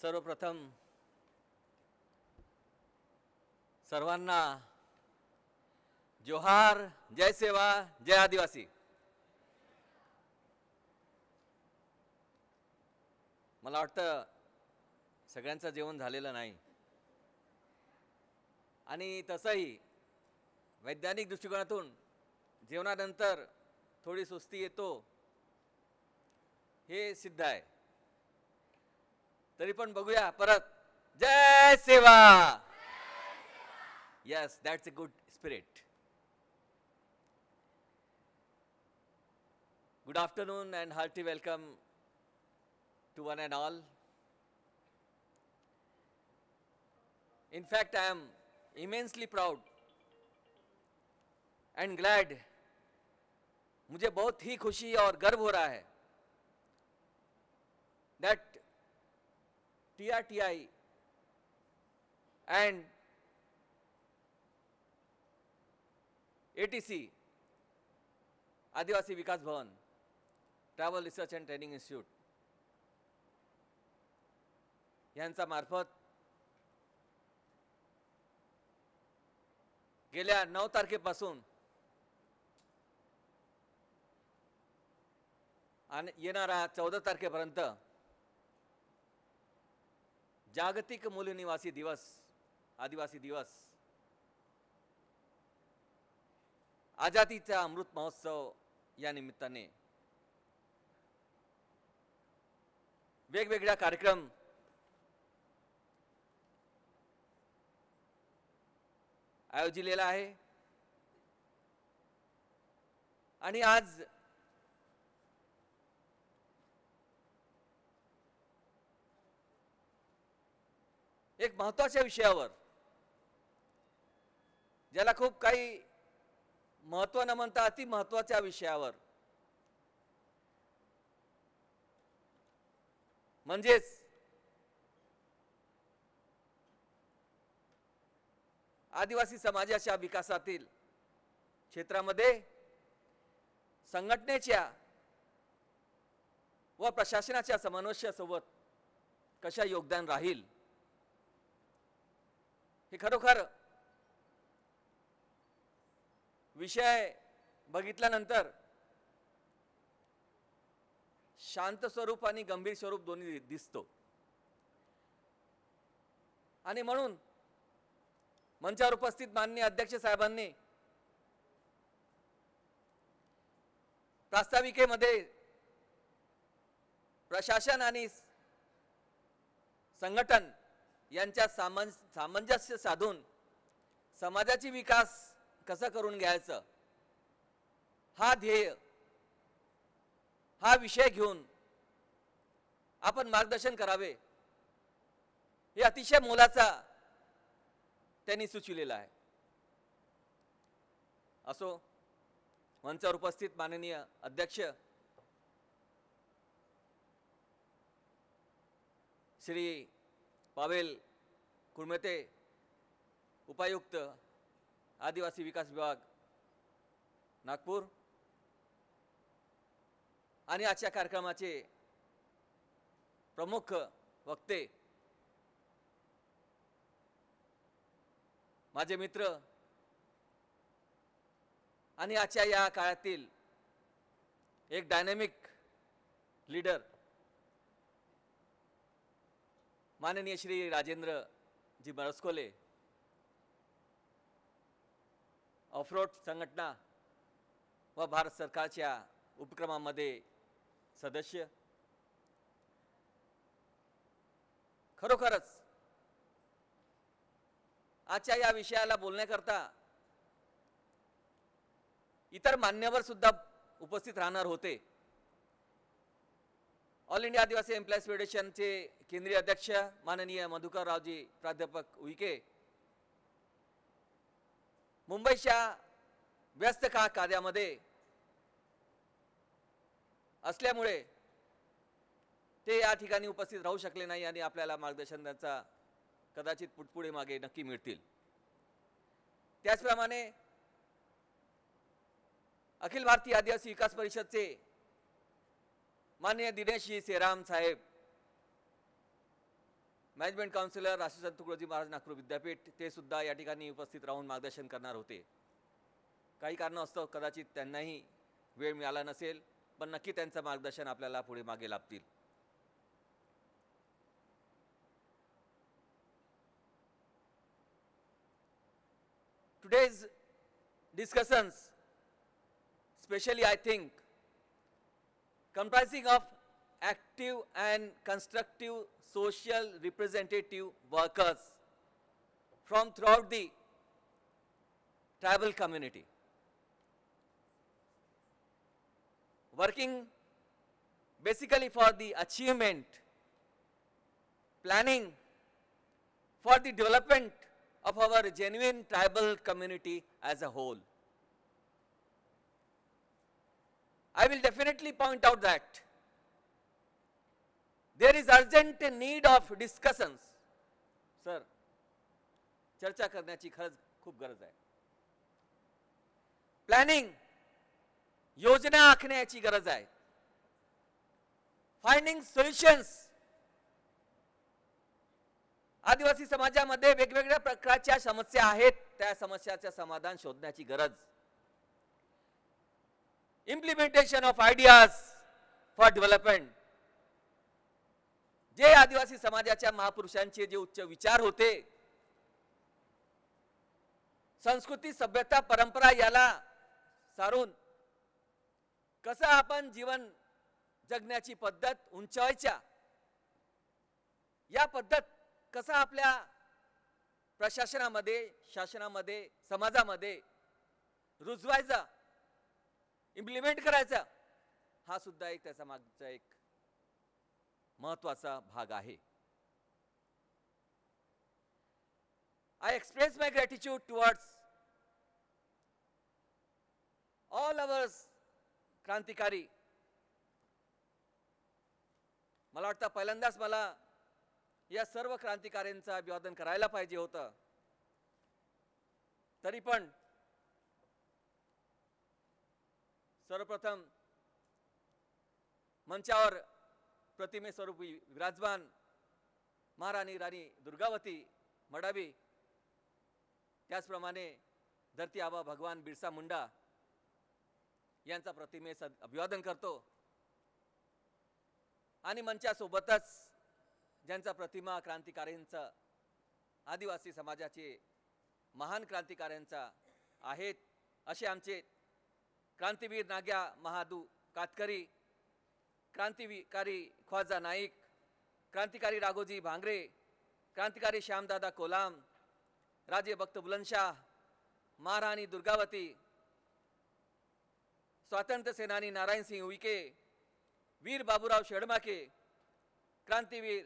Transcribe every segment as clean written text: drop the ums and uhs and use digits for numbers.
सर्वप्रथम सर्वांना जोहार, जय सेवा, जय आदिवासी. मला वाटतं सगळ्यांचं जेवण झालेलं नाही आणि तसंही वैज्ञानिक दृष्टिकोनातून जेवणानंतर थोडी सुस्ती येतो हे सिद्ध आहे. तरी पण बघूया परत. जय सेवा. Yes, that's a good spirit. Good afternoon and hearty welcome to one and all. In fact, I am immensely proud and glad. मुझे बहुत ही खुशी और गर्व हो रहा है that TRTI and ATC आदिवासी विकास भवन travel research and training institute यांचा मार्फत गेल्या 9 तारखेपासून आणि येणारा 14 तारखेपर्यंत जागतिक मूलनिवासी दिवस, आदिवासी दिवस, आझादीचा अमृत महोत्सव या निमित्ताने वेगवेगळ्या कार्यक्रम आयोजिलेला आहे. आणि आज एक महत्त्वाच्या विषयावर, ज्याला खूप काही महत्त्व न म्हणता अति महत्त्वाच्या विषयावर, म्हणजेच आदिवासी समाजाच्या विकासातील क्षेत्रामध्ये संघटनेच्या व प्रशासनाच्या समन्वयासोबत कशा योगदान राहील हे खरोखर विषय बघितल्यानंतर शांत स्वरूप आणि गंभीर स्वरूप दोन्ही दिसतो. आणि म्हणून मंचावर उपस्थित माननीय अध्यक्ष साहेबांनी प्रास्ताविकेमध्ये प्रशासन आणि संघटन यांच्या सामंजस्य साधून समाजाची विकास कसं करून घ्यायचं हा ध्येय, हा विषय घेऊन आपण मार्गदर्शन करावे हे अतिशय मोलाचा त्यांनी सुचविलेला आहे. असो, मंचावर उपस्थित माननीय अध्यक्ष श्री पावेल कुळमते, उपायुक्त आदिवासी विकास विभाग नागपूर, आणि आजच्या कार्यक्रमाचे प्रमुख वक्ते माझे मित्र आणि आजच्या या काळातील एक डायनॅमिक लीडर माननीय श्री राजेंद्र जी बरस्कोले, ऑफरोड संघटना व भारत सरकारच्या उपक्रमामध्ये सदस्य. खरोखरच आजच्या या विषयाला बोलण्याकरता इतर मान्यवर सुद्धा उपस्थित राहणार होते. ऑल इंडिया आदिवासी एम्प्लॉईज फेडरेशनचे केंद्रीय अध्यक्ष माननीय मधुकररावजी प्राध्यापक उईके मुंबईच्या व्यस्त कार्यामध्ये असल्यामुळे ते या ठिकाणी उपस्थित राहू शकले नाही आणि आपल्याला मार्गदर्शनाचा कदाचित पुढे मागे नक्की मिळतील. त्याचप्रमाणे अखिल भारतीय आदिवासी विकास परिषदचे माननीय दिनेश जी सेराम साहेब मॅनेजमेंट काउन्सिलर राष्ट्रसंत तुकडोजी महाराज नागपूर विद्यापीठ ते सुद्धा या ठिकाणी उपस्थित राहून मार्गदर्शन करणार होते. काही कारणास्तव कदाचित त्यांनाही वेळ मिळाला नसेल, पण नक्की त्यांचं मार्गदर्शन आपल्याला पुढे मागे लाभतील. Today's discussions, especially I think, comprising of active and constructive social representative workers from throughout the tribal community, working basically for the achievement, planning for the development of our genuine tribal community as a whole. I will definitely point out that there is urgent need of discussions. Sir, चर्चा करण्याची खरंच खूप गरज आहे. Planning, योजना आखण्याची गरज आहे. फाइंडिंग सोल्युशन्स, आदिवासी समाजामध्ये वेगवेगळ्या प्रकारच्या समस्या आहेत, त्या समस्याचे समाधान शोधण्याची गरज. Implementation of ideas for development, जे आदिवासी समाजाच्या महापुरुषांचे जे उच्च विचार होते, संस्कृती, सभ्यता, परंपरा याला सारून कसं आपण जीवन जगण्याची पद्धत उंचावायच्या, या पद्धत कसं आपल्या प्रशासनामध्ये, शासनामध्ये, समाजामध्ये रुजवायचा, इम्प्लिमेंट करायचा, हा सुद्धा एक त्याचा मागचा एक महत्त्वाचा भाग आहे. I express my gratitude towards all our क्रांतिकारी. मला वाटतं पहिल्यांदाच मला या सर्व क्रांतिकाऱ्यांचं अभिवादन करायला पाहिजे होतं, तरी पण सर्वप्रथम मंचावर प्रतिमे स्वरूपी विराजमान महाराणी राणी दुर्गावती मडावी, त्याचप्रमाणे धरती आबा भगवान बिरसा मुंडा यांचा प्रतिमेस अभिवादन करतो. आणि मंचासोबतच ज्यांचा प्रतिमा क्रांतिकाऱ्यांचा, आदिवासी समाजाचे महान क्रांतिकाऱ्यांचा आहेत, असे आमचे क्रांतिवीर नाग्या महादू कातकरी, क्रांतिकारी ख्वाजा नाईक, क्रांतिकारी राघोजी भांगरे, क्रांतिकारी श्यामदादा कोलाम, राजे भक्त बुलंदशाह, महाराणी दुर्गावती, स्वातंत्र्य सेनानी नारायण सिंह उईके, वीर बाबूराव शेडमाके, क्रांतिवीर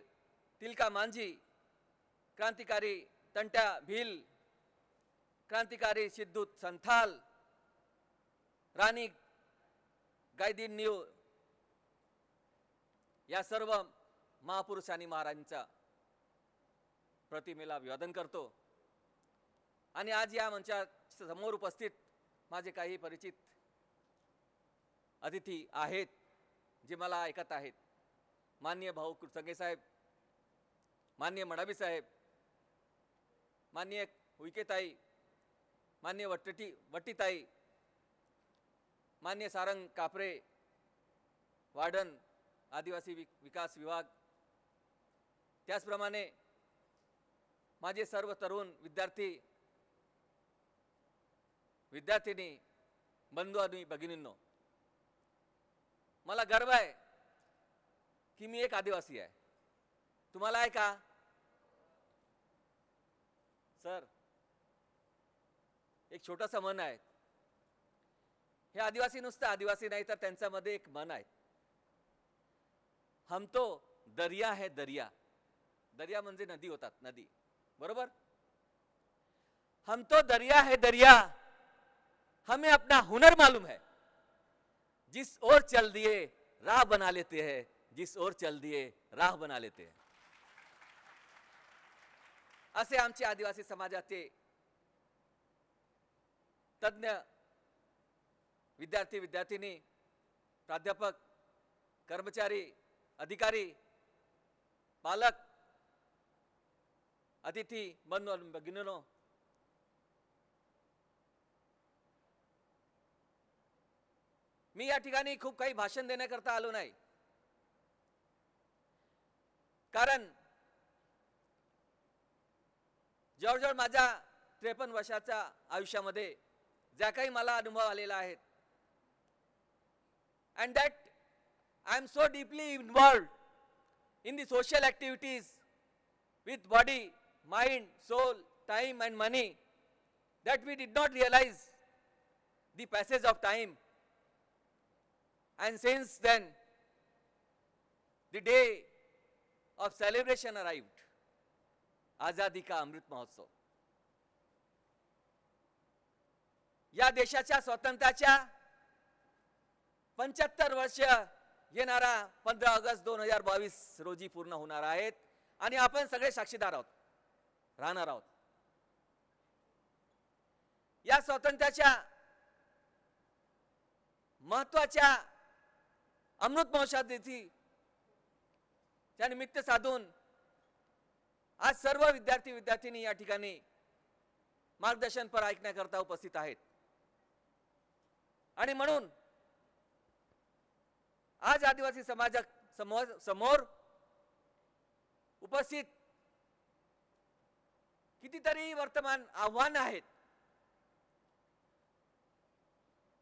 तिलका मांझी, क्रांतिकारी तंट्या भील, क्रांतिकारी सिद्धू संथाल, राणी गायदिन्यू, या सर्व महापुरुषांनी महाराजांच्या प्रतिमेला अभिवादन करतो. आणि आज या मंचा समोर उपस्थित माझे काही परिचित अतिथी आहेत, जे मला ऐकत आहेत. माननीय भाऊ कुरसंगे साहेब, माननीय मडावी साहेब, माननीय उईकेताई, माननीय वट्टीताई, माननीय सारंग कापरे, वार्डन आदिवासी विकास विभाग, त्याचप्रमाणे माझे सर्व तरुण विद्यार्थिनी बंधू आणि भगिनींनो, मला गर्व आहे की मी एक आदिवासी आहे. तुम्हाला आहे का? सर, एक छोटासा मन आहे. हे आदिवासी नुसतं आदिवासी नाही, तर त्यांच्यामध्ये एक मन आहे. हम तो दरिया है दरिया. दरिया म्हणजे नदी होतात, नदी, बरोबर? हम तो दरिया है दरिया, हमें अपना हुनर मालूम है. जिस ओर चल दिए राह बना लेते हैं, जिस ओर चल दिए राह बना लेते हैं. असे आमचे आदिवासी समाजाचे तज्ञ विद्यार्थी विद्यार्थिनी, प्राध्यापक, कर्मचारी, अधिकारी, पालक अतिथी बंधू भगिनींनो, मी या ठिकाणी खूप काही भाषण देण्याकरता आलो नाही, कारण जवळजवळ माझ्या 53 वर्षाच्या आयुष्यामध्ये ज्या काही मला अनुभव आलेला आहेत, and that I am so deeply involved in the social activities with body, mind, soul, time and money, that we did not realize the passage of time. And since then the day of celebration arrived, आजादी का अमृत महोत्सव. या देशाच्या स्वातंत्र्याच्या 75 वर्ष येणारा 15 August 2022 रोजी पूर्ण होणार आहेत आणि आपण सगळे साक्षीदार आहोत, राहणार आहोत. या स्वातंत्र्याच्या महत्त्वाच्या अमृत महोत्सवाची त्या निमित्त साधून आज सर्व विद्यार्थी या ठिकाणी मार्गदर्शनपर ऐकण्याकरता उपस्थित आहेत. आणि म्हणून आज आदिवासी समाज समोर उपस्थित कितीतरी वर्तमान आव्हान आहेत.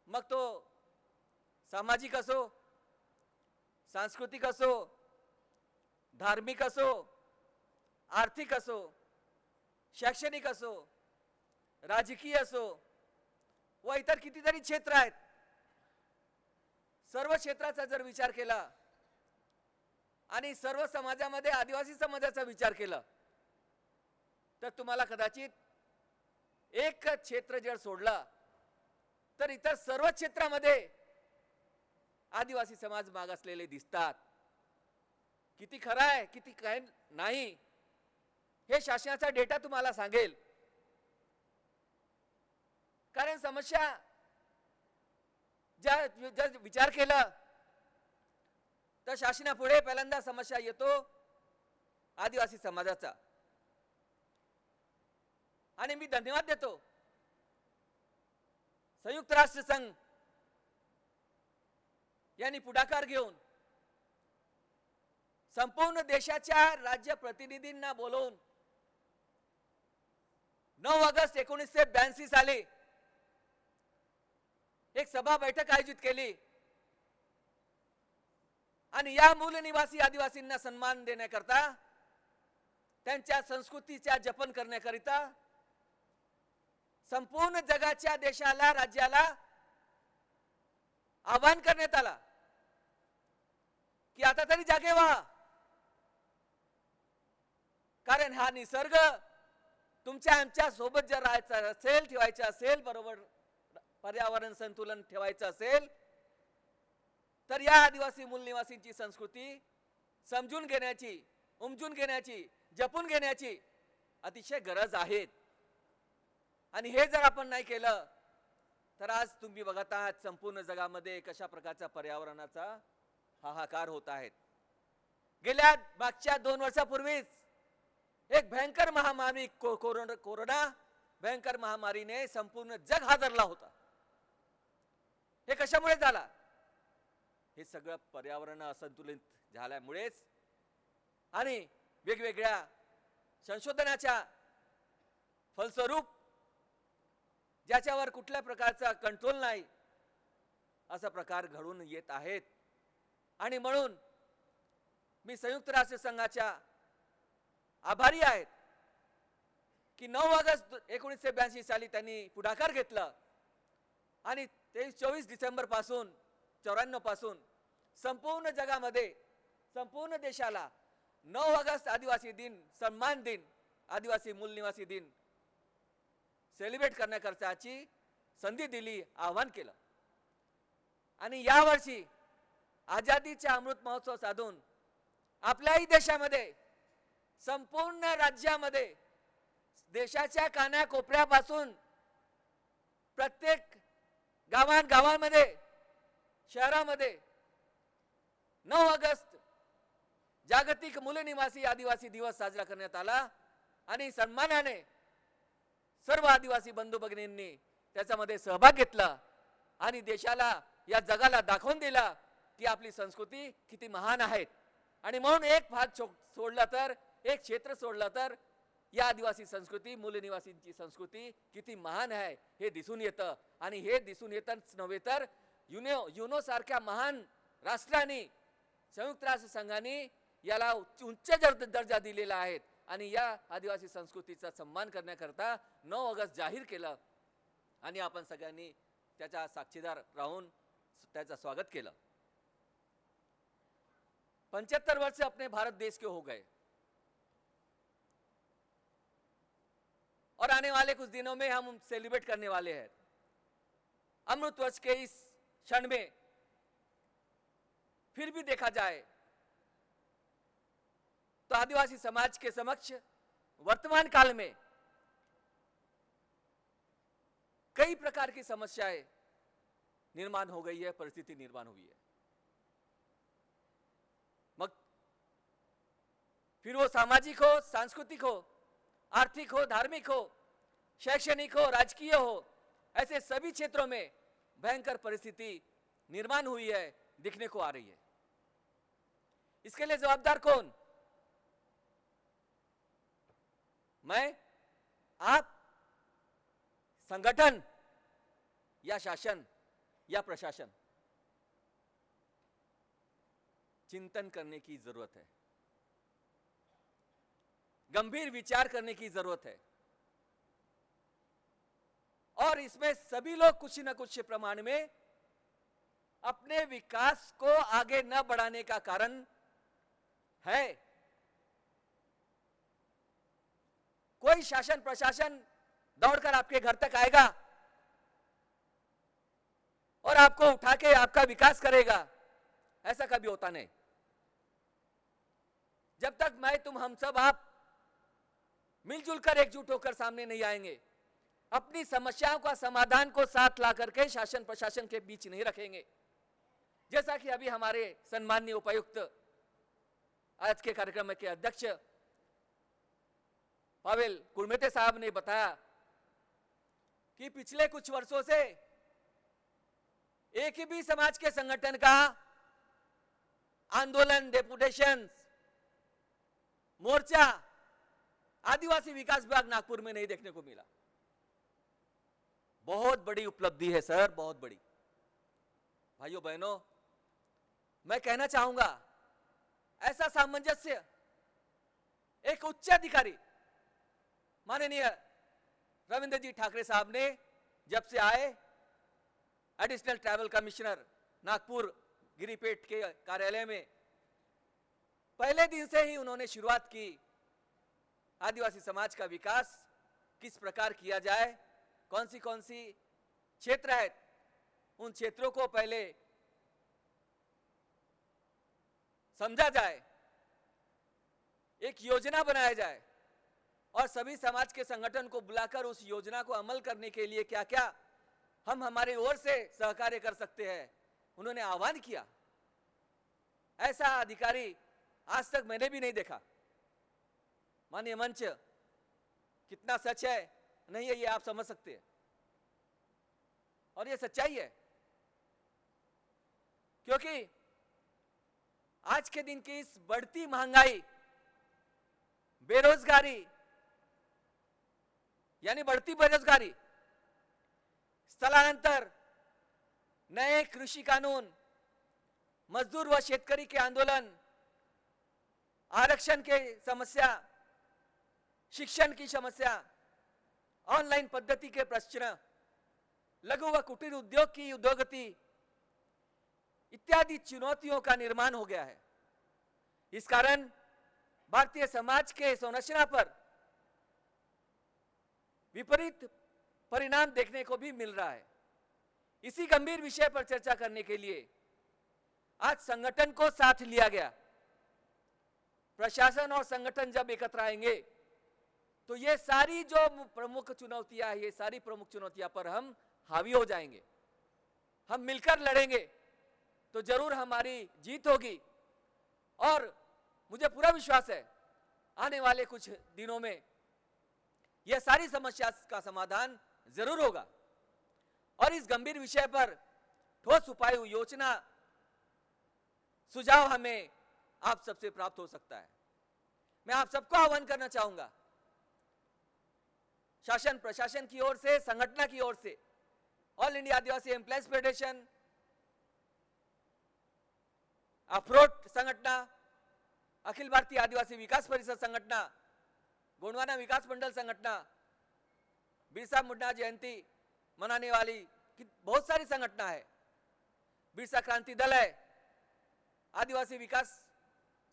मग तो सामाजिक असो, सांस्कृतिक असो, धार्मिक असो, आर्थिक असो, शैक्षणिक असो, राजकीय असो व इतर कितीतरी क्षेत्र आहेत. सर्व क्षेत्राचा जर विचार केला आणि सर्व समाजामध्ये आदिवासी समाजाचा विचार केला तर तुम्हाला कदाचित एक क्षेत्र जर सोडला तर इतर सर्व क्षेत्रामध्ये आदिवासी समाज मागासलेले दिसतात. किती खरं आहे किती काय नाही हे शासनाचा डेटा तुम्हाला सांगेल. कारण समस्या ज्या विचार केला तर शासनापुढे पहिल्यांदा समस्या येतो आदिवासी समाजाचा. आणि मी धन्यवाद देतो संयुक्त राष्ट्र संघ यांनी पुढाकार घेऊन संपूर्ण देशाच्या राज्य प्रतिनिधींना बोलवून 9 ऑगस्ट 1982 साली एक सभा बैठक आयोजित केली आणि या मूल निवासी आदिवासींना सन्मान देण्याकरता, त्यांच्या संस्कृतीचा जपन करण्याकरिता संपूर्ण जगाच्या देशाला राज्याला आवाहन करण्यात आला की आता तरी जागे व्हा. कारण हा निसर्ग तुमच्या आमच्या सोबत जर राहायचा असेल, ठेवायचा असेल, बरोबर पर्यावरण संतुलन ठेवायचं असेल तर या आदिवासी मूल निवासींची संस्कृती समजून घेण्याची, उमजून घेण्याची, जपून घेण्याची अतिशय गरज आहे. आणि हे जर आपण नाही केलं तर आज तुम्ही बघत आहात संपूर्ण जगामध्ये कशा प्रकारचा पर्यावरणाचा हाहाकार होत आहे. गेल्या मागच्या 2 वर्षापूर्वीच एक भयंकर महामारी कोरोना भयंकर महामारीने संपूर्ण जग हादरला होता. हे कशामुळे झाला? हे सगळं पर्यावरण असंतुलित झाल्यामुळेच आणि वेगवेगळ्या संशोधनाच्या फलस्वरूप ज्याच्यावर कुठल्या प्रकारचा कंट्रोल नाही असा प्रकार घडून येत आहेत. आणि म्हणून मी संयुक्त राष्ट्र संघाच्या आभारी आहेत की 9 ऑगस्ट 1982 साली त्यांनी पुढाकार घेतला आणि 24 डिसेंबर पासून 94 पासून संपूर्ण जगामध्ये, संपूर्ण देशाला 9 ऑगस्ट आदिवासी दिन, सन्मान दिन, आदिवासी मूल निवासी दिन सेलिब्रेट करण्याकरताची संधी दिली, आवाहन केलं. आणि यावर्षी आजादीचा अमृत महोत्सव साधून आपल्याही देशामध्ये, संपूर्ण राज्यामध्ये, देशाच्या कानाकोपऱ्यापासून प्रत्येक गावांमध्ये, शहरामध्ये 9 ऑगस्ट जागतिक मूल निवासी आदिवासी दिवस साजरा करण्यात आला. आणि सन्मानाने सर्व आदिवासी बंधू भगिनींनी त्याच्यामध्ये सहभाग घेतला आणि देशाला या जगाला दाखवून दिला की आपली संस्कृती किती महान आहे. आणि म्हणून एक भाग सोडला तर, एक क्षेत्र सोडलं तर या आदिवासी संस्कृती, मूल निवासींची संस्कृती किती महान आहे हे दिसून येतं. आणि हे दिसून येतच नव्हे तर युनो सारख्या महान राष्ट्रांनी, संयुक्त राष्ट्र संघाने याला उच्च दर्जा दिलेला आहे आणि या आदिवासी संस्कृतीचा सन्मान करण्याकरता 9 ऑगस्ट जाहीर केलं आणि आपण सगळ्यांनी त्याचा साक्षीदार राहून त्याचं स्वागत केलं. 75 वर्ष अपने भारत देश के हो गए और आने वाले कुछ दिनों में हम सेलिब्रेट करने वाले हैं. अमृत वर्ष के इस क्षण में फिर भी देखा जाए तो आदिवासी समाज के समक्ष वर्तमान काल में कई प्रकार की समस्याएं निर्माण हो गई है, परिस्थिति निर्माण हुई है. मग फिर वो सामाजिक हो, सांस्कृतिक हो, आर्थिक हो, धार्मिक हो, शैक्षणिक हो, राजकीय हो, ऐसे सभी क्षेत्रों में भयंकर परिस्थिति निर्माण हुई है, दिखने को आ रही है. इसके लिए जवाबदार कौन? मैं, आप, संगठन या शासन या प्रशासन? चिंतन करने की जरूरत है, गंभीर विचार करने की जरूरत है और इसमें सभी लोग कुछ न कुछ प्रमाण में अपने विकास को आगे न बढ़ाने का कारण है. कोई शासन प्रशासन दौड़कर आपके घर तक आएगा और आपको उठा के आपका विकास करेगा, ऐसा कभी होता नहीं. जब तक मैं, तुम, हम सब, आप मिलजुल कर एकजुट होकर सामने नहीं आएंगे, अपनी समस्याओं का समाधान को साथ ला करके शासन प्रशासन के बीच नहीं रखेंगे. जैसा कि अभी हमारे सम्माननीय उपायुक्त आज के कार्यक्रम के अध्यक्ष पावेल कुरमेते साहब ने बताया कि पिछले कुछ वर्षों से एक भी समाज के संगठन का आंदोलन, डेपुटेशन, मोर्चा आदिवासी विकास विभाग नागपुर में नहीं देखने को मिला. बहुत बड़ी उपलब्धि है सर, बहुत बड़ी. भाइयों बहनों, मैं कहना चाहूंगा ऐसा सामंजस्य एक उच्च अधिकारी माननीय रविंद्र जी ठाकरे साहब ने जब से आए, एडिशनल ट्रैवल कमिश्नर नागपुर गिरिपेट के कार्यालय में, पहले दिन से ही उन्होंने शुरुआत की. आदिवासी समाज का विकास किस प्रकार किया जाए, कौन सी क्षेत्र है, उन क्षेत्रों को पहले समझा जाए, एक योजना बनाया जाए और सभी समाज के संगठन को बुलाकर उस योजना को अमल करने के लिए क्या क्या हम हमारी ओर से सहकार्य कर सकते हैं, उन्होंने आह्वान किया. ऐसा अधिकारी आज तक मैंने भी नहीं देखा. माननीय मंच, कितना सच है नहीं है ये आप समझ सकते हैं और ये सच्चाई है, क्योंकि आज के दिन की इस बढ़ती महंगाई, बेरोजगारी यानी बढ़ती बेरोजगारी, स्थलांतर, नए कृषि कानून, मजदूर व शेतकरी के आंदोलन, आरक्षण के समस्या, शिक्षण की समस्या, ऑनलाइन पद्धति के प्रश्न, लघु व कुटीर उद्योग की उद्योगति इत्यादि चुनौतियों का निर्माण हो गया है. इस कारण भारतीय समाज के संरचना पर विपरीत परिणाम देखने को भी मिल रहा है. इसी गंभीर विषय पर चर्चा करने के लिए आज संगठन को साथ लिया गया. प्रशासन और संगठन जब एकत्र आएंगे तो ये सारी जो प्रमुख चुनौतियां हैं, ये सारी प्रमुख चुनौतियां पर हम हावी हो जाएंगे. हम मिलकर लड़ेंगे तो जरूर हमारी जीत होगी. और मुझे पूरा विश्वास है आने वाले कुछ दिनों में यह सारी समस्या का समाधान जरूर होगा। और इस गंभीर विषय पर ठोस उपाय योजना सुझाव हमें आप सबसे प्राप्त हो सकता है। मैं आप सबको आह्वान करना चाहूंगा, शासन प्रशासन की ओर से, संगठन की ओर से, ऑल इंडिया आदिवासी एम्प्लॉयज फेडरेशन, अफ्रोट संगठन, अखिल भारतीय आदिवासी विकास परिषद संगठन, गोंडवाना विकास मंडल संगठन, बिरसा मुंडा जयंती मनाने वाली बहुत सारी संगठन है, बिरसा क्रांति दल है, आदिवासी विकास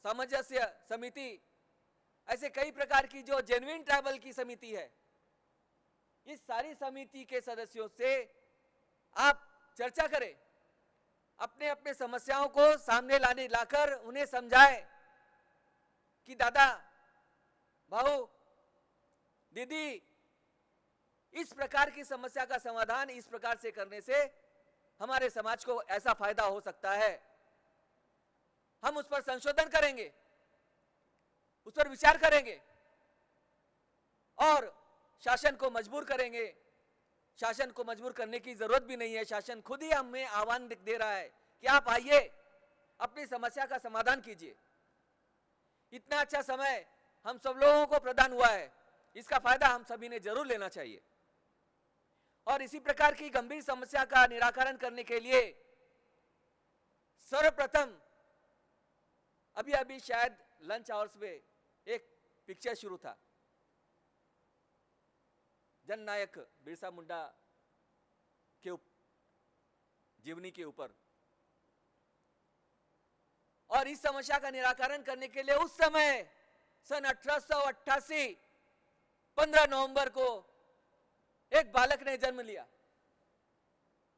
सामंजस्य समिति, ऐसे कई प्रकार की जो जेन्युइन ट्राइबल की समिति है, इस सारी समिति के सदस्यों से आप चर्चा करें, अपने अपने समस्याओं को सामने लाकर उन्हें समझाएं कि दादा, भाऊ, दीदी, इस प्रकार की समस्या का समाधान इस प्रकार से करने से हमारे समाज को ऐसा फायदा हो सकता है। हम उस पर संशोधन करेंगे, उस पर विचार करेंगे और शासन को मजबूर करेंगे। शासन को मजबूर करने की जरूरत भी नहीं है, शासन खुद ही हमें आह्वान दे रहा है कि आप आइए, अपनी समस्या का समाधान कीजिए। इतना अच्छा समय हम सब लोगों को प्रदान हुआ है, इसका फायदा हम सभी ने जरूर लेना चाहिए। और इसी प्रकार की गंभीर समस्या का निराकरण करने के लिए सर्वप्रथम अभी अभी शायद लंच आवर्स में एक पिक्चर शुरू था, जननायक बिरसा मुंडा के जीवनी के ऊपर, और इस समस्या का निराकरण करने के लिए उस समय सन 1888 15 नवंबर को एक बालक ने जन्म लिया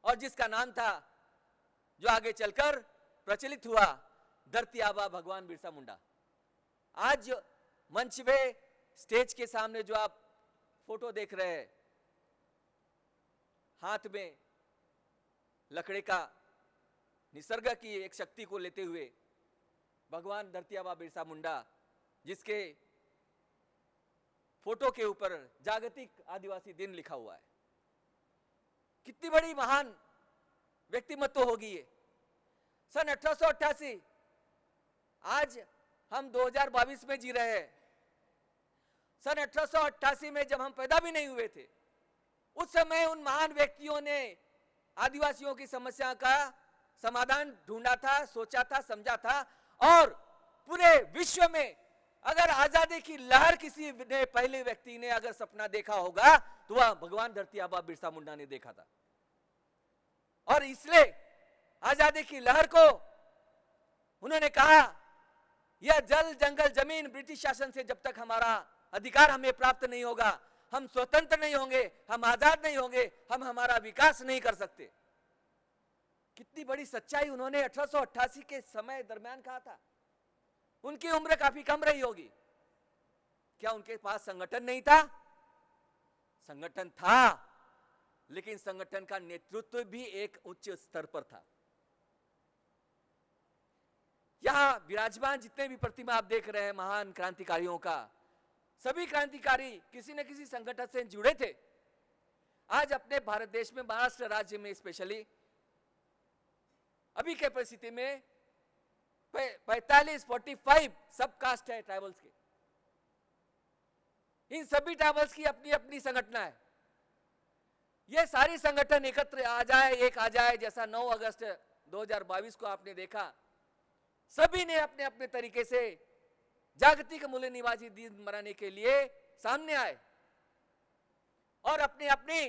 और जिसका नाम था, जो आगे चलकर प्रचलित हुआ, धरती आबा भगवान बिरसा मुंडा। आज मंच पे स्टेज के सामने जो आप फोटो देख रहे हैं, हाथ में लकड़ी का निसर्ग की एक शक्ति को लेते हुए भगवान धरती आबा बिरसा मुंडा, जिसके फोटो के ऊपर जागतिक आदिवासी दिन लिखा हुआ है। कितनी बड़ी महान व्यक्तिमत्व होगी ये। सन 1888, आज हम 2022 में जी रहे हैं। सन 1888 में जब हम पैदा भी नहीं हुए थे, उस समय उन महान व्यक्तियों ने आदिवासियों की समस्या का समाधान ढूंढा था, सोचा था, समझा था। और पूरे विश्व में अगर आजादी की लहर किसी ने, पहले व्यक्ति ने अगर सपना देखा होगा तो वह भगवान धरती आबा बिरसा मुंडा ने देखा था। और इसलिए आजादी की लहर को उन्होंने कहा, यह जल जंगल जमीन ब्रिटिश शासन से जब तक हमारा अधिकार हमें प्राप्त नहीं होगा, हम स्वतंत्र नहीं होंगे, हम आजाद नहीं होंगे, हम हमारा विकास नहीं कर सकते। कितनी बड़ी सच्चाई उन्होंने 1888 के समय दरमियान कहा था। उनकी उम्र काफी कम रही होगी। क्या उनके पास संगठन नहीं था? संगठन था, लेकिन संगठन का नेतृत्व भी एक उच्च स्तर पर था। यहां विराजमान जितने भी प्रतिमा आप देख रहे हैं महान क्रांतिकारियों का, सभी क्रांतिकारी किसी न किसी संगठन से जुड़े थे। आज अपने भारत देश में, महाराष्ट्र राज्य में स्पेशली, अभी के परिस्थिति में 45 सब कास्ट है ट्राइबल्स के। इन सभी ट्राइबल्स की अपनी अपनी संगठन है। ये सारी संगठन एकत्र आ जाए, एक आ जाए, जैसा 9 अगस्त 2022 को आपने देखा। सभी ने अपने अपने तरीके से जागतिक मूल्य निवासी दिन मनाने के लिए सामने आए और अपनी अपनी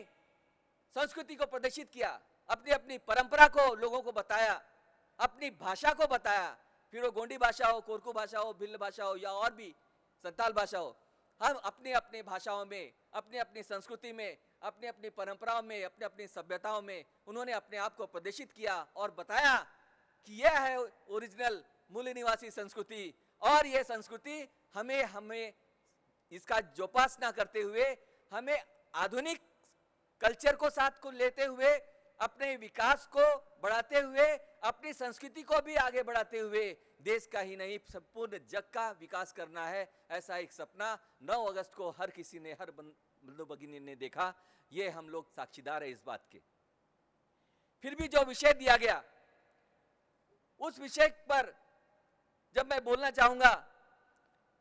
संस्कृति को प्रदर्शित किया, अपनी अपनी परंपरा को लोगों को बताया, अपनी भाषा को बताया। फिर वो गोंडी भाषा हो, कोरकू भाषा हो, भिल्ल भाषा हो या और भी संताल भाषा हो, हम अपने अपने भाषाओं में, अपने अपनी संस्कृति में, अपने अपनी परंपराओं में, अपने अपनी सभ्यताओं में उन्होंने अपने आप को प्रदर्शित किया और बताया कि यह है ओरिजिनल मूल निवासी संस्कृति। और यह संस्कृति हमें इसका जोपासना करते हुए, हमें आधुनिक कल्चर को साथ को लेते हुए, अपने विकास को बढ़ाते हुए, अपनी संस्कृति को भी आगे बढ़ाते हुए देश का ही नहीं संपूर्ण जग का विकास करना है। ऐसा एक सपना 9 अगस्त को हर किसी ने, हर बंधु भगिनी ने देखा, ये हम लोग साक्षीदार है इस बात के। फिर भी जो विषय दिया गया, उस विषय पर जब मैं बोलना चाहूंगा,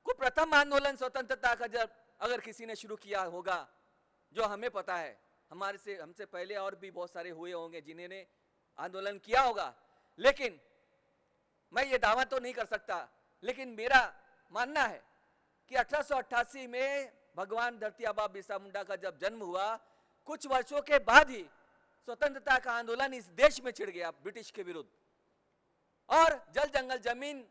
को प्रथम आंदोलन स्वतंत्रता का जब अगर किसी ने शुरू किया होगा, जो हमें पता है, हमसे पहले और भी बहुत सारे हुए होंगे जिन्होंने आंदोलन किया होगा, लेकिन मैं ये दावा तो नहीं कर सकता, लेकिन मेरा मानना है कि 1888 में भगवान धरती आबा बिरसा मुंडा का जब जन्म हुआ, कुछ वर्षों के बाद ही स्वतंत्रता का आंदोलन इस देश में छिड़ गया ब्रिटिश के विरुद्ध, और जल जंगल जमीन